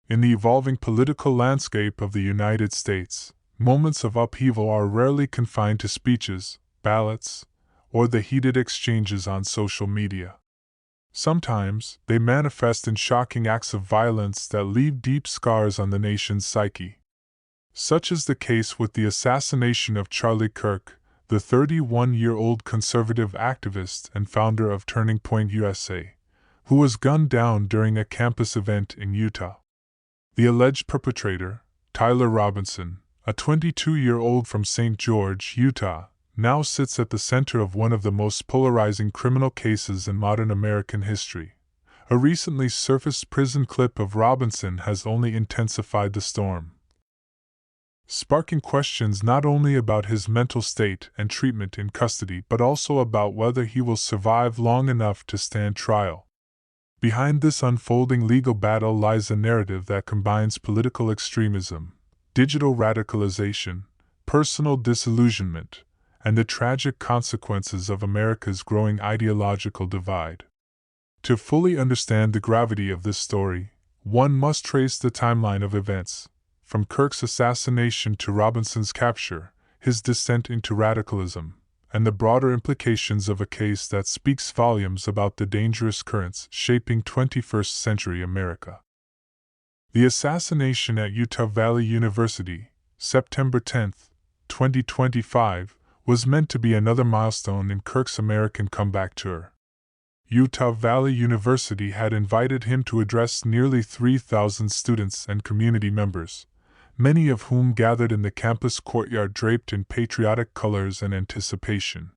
In the evolving political landscape of the United States, moments of upheaval are rarely confined to speeches, ballots, or the heated exchanges on social media. Sometimes, they manifest in shocking acts of violence that leave deep scars on the nation's psyche. Such is the case with the assassination of Charlie Kirk, the 31-year-old conservative activist and founder of Turning Point USA, who was gunned down during a campus event in Utah. The alleged perpetrator, Tyler Robinson, a 22-year-old from St. George, Utah, now sits at the center of one of the most polarizing criminal cases in modern American history. A recently surfaced prison clip of Robinson has only intensified the storm, sparking questions not only about his mental state and treatment in custody but also about whether he will survive long enough to stand trial. Behind this unfolding legal battle lies a narrative that combines political extremism, digital radicalization, personal disillusionment, and the tragic consequences of America's growing ideological divide. To fully understand the gravity of this story, one must trace the timeline of events, from Kirk's assassination to Robinson's capture, his descent into radicalism, and the broader implications of a case that speaks volumes about the dangerous currents shaping 21st century America. The assassination at Utah Valley University, September 10, 2025, was meant to be another milestone in Kirk's American comeback tour. Utah Valley University had invited him to address nearly 3,000 students and community members, many of whom gathered in the campus courtyard draped in patriotic colors and anticipation.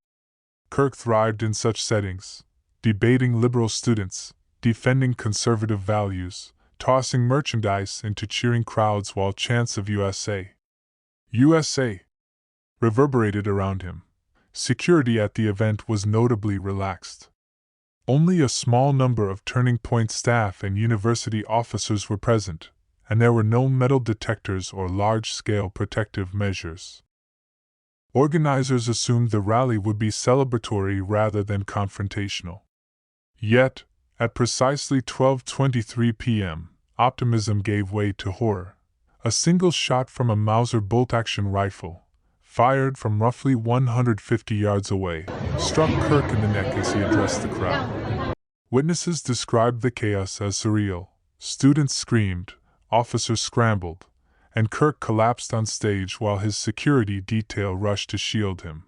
Kirk thrived in such settings, debating liberal students, defending conservative values, tossing merchandise into cheering crowds while chants of USA, USA reverberated around him. Security at the event was notably relaxed. Only a small number of Turning Point staff and university officers were present, and there were no metal detectors or large-scale protective measures. Organizers assumed the rally would be celebratory rather than confrontational. Yet, at precisely 12:23 p.m., optimism gave way to horror. A single shot from a Mauser bolt-action rifle, fired from roughly 150 yards away, struck Kirk in the neck as he addressed the crowd. Witnesses described the chaos as surreal. Students screamed, officers scrambled, and Kirk collapsed on stage while his security detail rushed to shield him.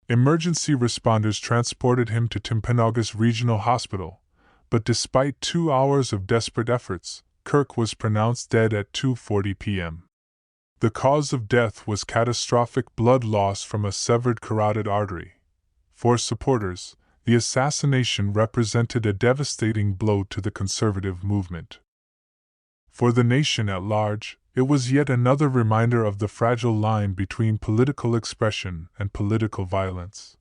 Emergency responders transported him to Timpanogos Regional Hospital, but despite 2 hours of desperate efforts, Kirk was pronounced dead at 2:40 p.m. The cause of death was catastrophic blood loss from a severed carotid artery. For supporters, the assassination represented a devastating blow to the conservative movement. For the nation at large, it was yet another reminder of the fragile line between political expression and political violence.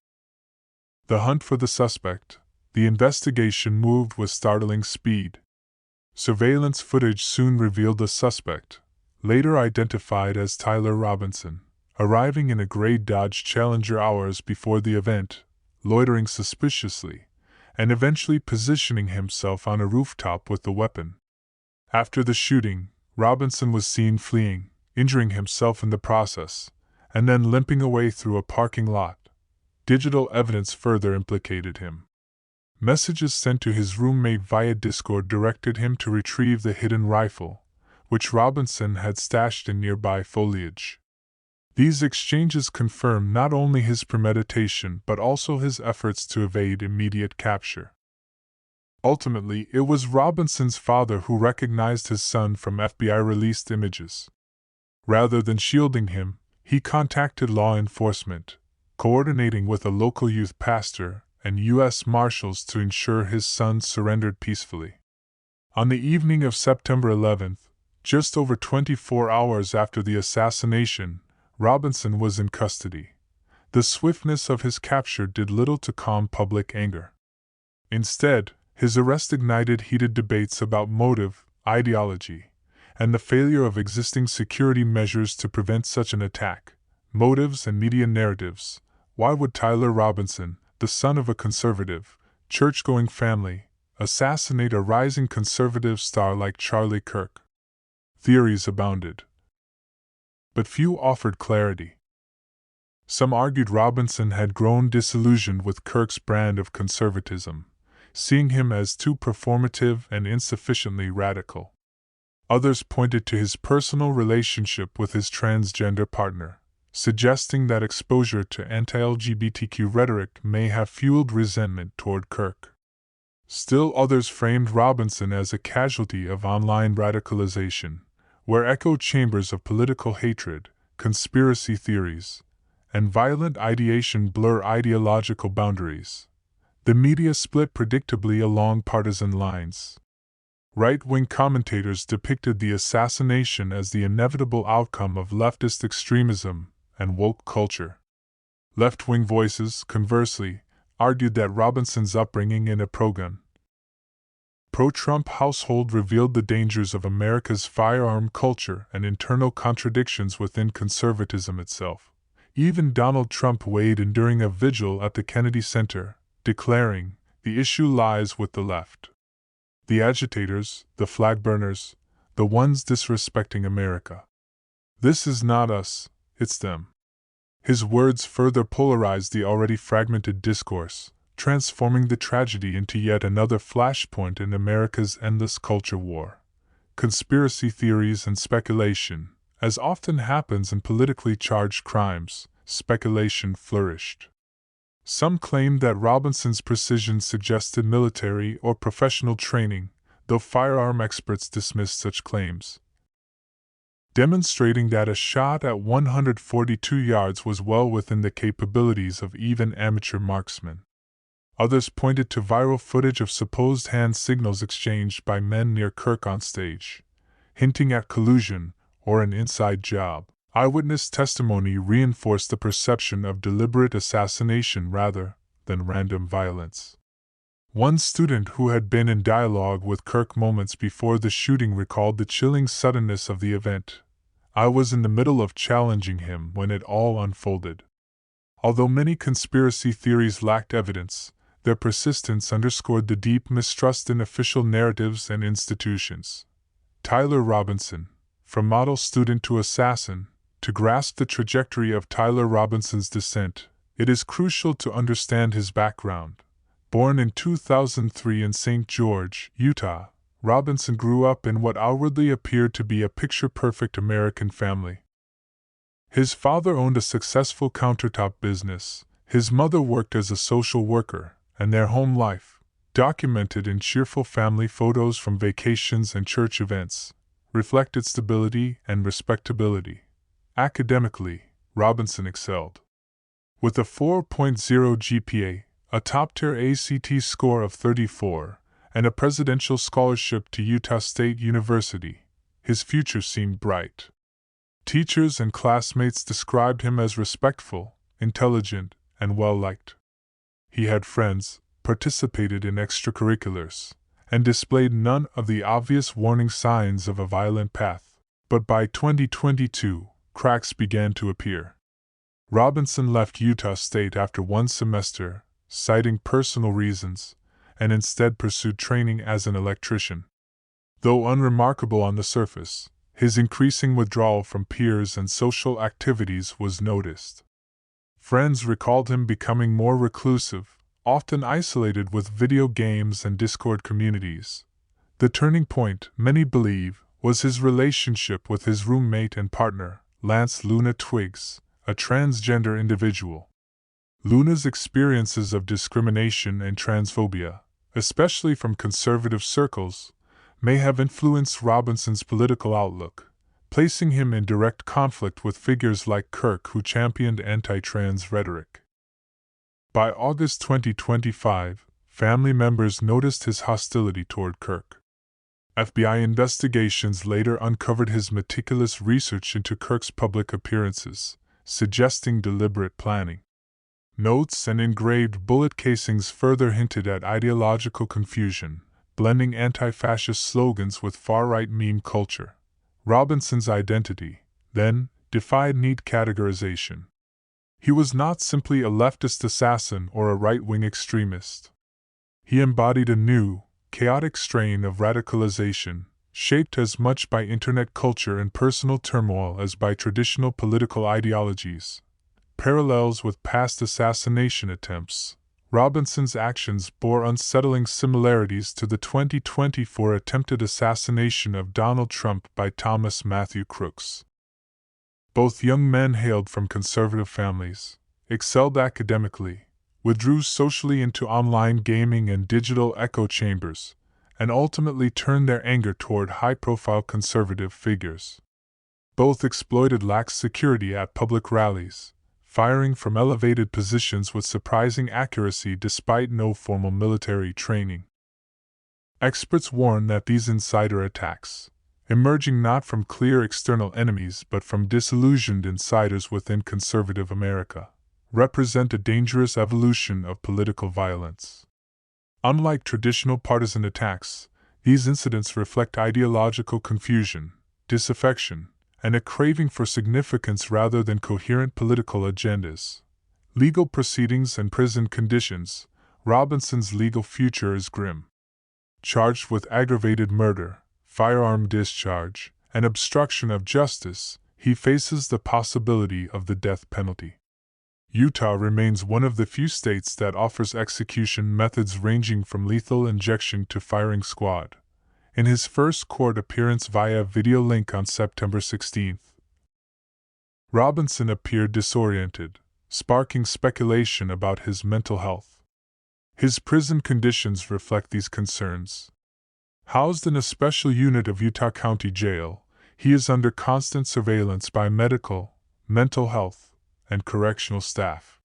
The hunt for the suspect, the investigation moved with startling speed. Surveillance footage soon revealed the suspect, later identified as Tyler Robinson, arriving in a gray Dodge Challenger hours before the event, loitering suspiciously, and eventually positioning himself on a rooftop with the weapon. After the shooting, Robinson was seen fleeing, injuring himself in the process, and then limping away through a parking lot. Digital evidence further implicated him. Messages sent to his roommate via Discord directed him to retrieve the hidden rifle, which Robinson had stashed in nearby foliage. These exchanges confirmed not only his premeditation but also his efforts to evade immediate capture. Ultimately, it was Robinson's father who recognized his son from FBI-released images. Rather than shielding him, he contacted law enforcement, coordinating with a local youth pastor and U.S. Marshals to ensure his son surrendered peacefully. On the evening of September 11th, just over 24 hours after the assassination, Robinson was in custody. The swiftness of his capture did little to calm public anger. Instead, his arrest ignited heated debates about motive, ideology, and the failure of existing security measures to prevent such an attack. Motives and media narratives. Why would Tyler Robinson, the son of a conservative, church-going family, assassinate a rising conservative star like Charlie Kirk? Theories abounded, but few offered clarity. Some argued Robinson had grown disillusioned with Kirk's brand of conservatism, seeing him as too performative and insufficiently radical. Others pointed to his personal relationship with his transgender partner, suggesting that exposure to anti-LGBTQ rhetoric may have fueled resentment toward Kirk. Still others framed Robinson as a casualty of online radicalization, where echo chambers of political hatred, conspiracy theories, and violent ideation blur ideological boundaries. The media split predictably along partisan lines. Right-wing commentators depicted the assassination as the inevitable outcome of leftist extremism and woke culture. Left-wing voices, conversely, argued that Robinson's upbringing in a pro-gun, pro-Trump household revealed the dangers of America's firearm culture and internal contradictions within conservatism itself. Even Donald Trump weighed in during a vigil at the Kennedy Center, declaring, "The issue lies with the left. The agitators, the flag burners, the ones disrespecting America. This is not us, it's them." His words further polarized the already fragmented discourse, transforming the tragedy into yet another flashpoint in America's endless culture war. Conspiracy theories and speculation. As often happens in politically charged crimes, speculation flourished. Some claimed that Robinson's precision suggested military or professional training, though firearm experts dismissed such claims, demonstrating that a shot at 142 yards was well within the capabilities of even amateur marksmen. Others pointed to viral footage of supposed hand signals exchanged by men near Kirk on stage, hinting at collusion or an inside job. Eyewitness testimony reinforced the perception of deliberate assassination rather than random violence. One student who had been in dialogue with Kirk moments before the shooting recalled the chilling suddenness of the event. "I was in the middle of challenging him when it all unfolded." Although many conspiracy theories lacked evidence, their persistence underscored the deep mistrust in official narratives and institutions. Tyler Robinson, from model student to assassin. To grasp the trajectory of Tyler Robinson's descent, it is crucial to understand his background. Born in 2003 in St. George, Utah, Robinson grew up in what outwardly appeared to be a picture-perfect American family. His father owned a successful countertop business, his mother worked as a social worker, and their home life, documented in cheerful family photos from vacations and church events, reflected stability and respectability. Academically, Robinson excelled. With a 4.0 GPA, a top-tier ACT score of 34, and a presidential scholarship to Utah State University, his future seemed bright. Teachers and classmates described him as respectful, intelligent, and well-liked. He had friends, participated in extracurriculars, and displayed none of the obvious warning signs of a violent path. But by 2022, cracks began to appear. Robinson left Utah State after one semester, citing personal reasons, and instead pursued training as an electrician. Though unremarkable on the surface, his increasing withdrawal from peers and social activities was noticed. Friends recalled him becoming more reclusive, often isolated with video games and Discord communities. The turning point, many believe, was his relationship with his roommate and partner, Lance Luna Twiggs, a transgender individual. Luna's experiences of discrimination and transphobia, especially from conservative circles, may have influenced Robinson's political outlook, placing him in direct conflict with figures like Kirk who championed anti-trans rhetoric. By August 2025, family members noticed his hostility toward Kirk. FBI investigations later uncovered his meticulous research into Kirk's public appearances, suggesting deliberate planning. Notes and engraved bullet casings further hinted at ideological confusion, blending anti-fascist slogans with far-right meme culture. Robinson's identity, then, defied neat categorization. He was not simply a leftist assassin or a right-wing extremist. He embodied a new, chaotic strain of radicalization, shaped as much by internet culture and personal turmoil as by traditional political ideologies. Parallels with past assassination attempts. Robinson's actions bore unsettling similarities to the 2024 attempted assassination of Donald Trump by Thomas Matthew Crooks. Both young men hailed from conservative families, excelled academically, withdrew socially into online gaming and digital echo chambers, and ultimately turned their anger toward high-profile conservative figures. Both exploited lax security at public rallies, firing from elevated positions with surprising accuracy despite no formal military training. Experts warn that these insider attacks, emerging not from clear external enemies but from disillusioned insiders within conservative America, represent a dangerous evolution of political violence. Unlike traditional partisan attacks, these incidents reflect ideological confusion, disaffection, and a craving for significance rather than coherent political agendas. Legal proceedings and prison conditions. Robinson's legal future is grim. Charged with aggravated murder, firearm discharge, and obstruction of justice, he faces the possibility of the death penalty. Utah remains one of the few states that offers execution methods ranging from lethal injection to firing squad. In his first court appearance via video link on September 16, Robinson appeared disoriented, sparking speculation about his mental health. His prison conditions reflect these concerns. Housed in a special unit of Utah County Jail, he is under constant surveillance by medical, mental health, and correctional staff.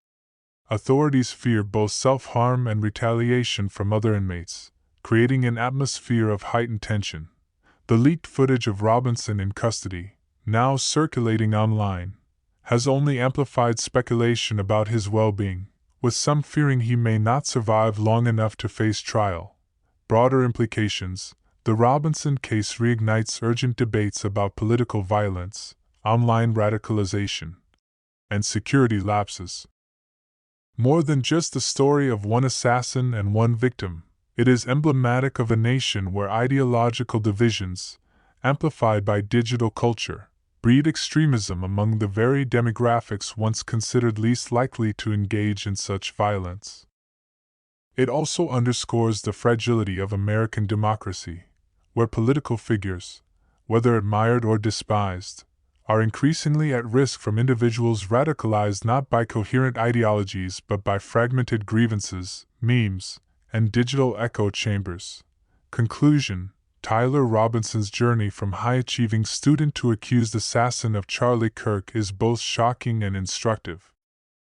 Authorities fear both self-harm and retaliation from other inmates, creating an atmosphere of heightened tension. The leaked footage of Robinson in custody, now circulating online, has only amplified speculation about his well-being, with some fearing he may not survive long enough to face trial. Broader implications. The Robinson case reignites urgent debates about political violence, online radicalization, and security lapses. More than just the story of one assassin and one victim, it is emblematic of a nation where ideological divisions, amplified by digital culture, breed extremism among the very demographics once considered least likely to engage in such violence. It also underscores the fragility of American democracy, where political figures, whether admired or despised, are increasingly at risk from individuals radicalized not by coherent ideologies but by fragmented grievances, memes, and digital echo chambers. Conclusion. Tyler Robinson's journey from high-achieving student to accused assassin of Charlie Kirk is both shocking and instructive.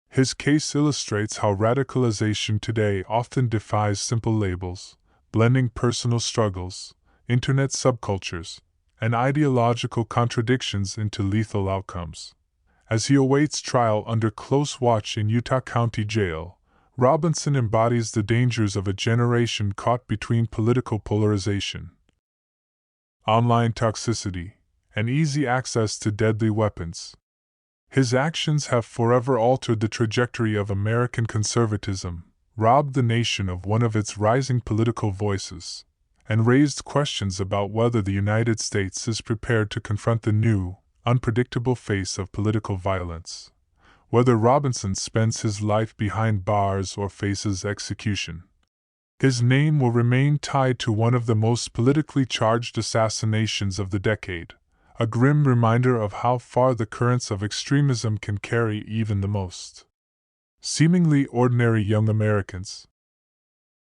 His case illustrates how radicalization today often defies simple labels, blending personal struggles, internet subcultures, and ideological contradictions into lethal outcomes. As he awaits trial under close watch in Utah County Jail, Robinson embodies the dangers of a generation caught between political polarization, online toxicity, and easy access to deadly weapons. His actions have forever altered the trajectory of American conservatism, robbed the nation of one of its rising political voices, and raised questions about whether the United States is prepared to confront the new, unpredictable face of political violence. Whether Robinson spends his life behind bars or faces execution, his name will remain tied to one of the most politically charged assassinations of the decade, a grim reminder of how far the currents of extremism can carry even the most seemingly ordinary young Americans.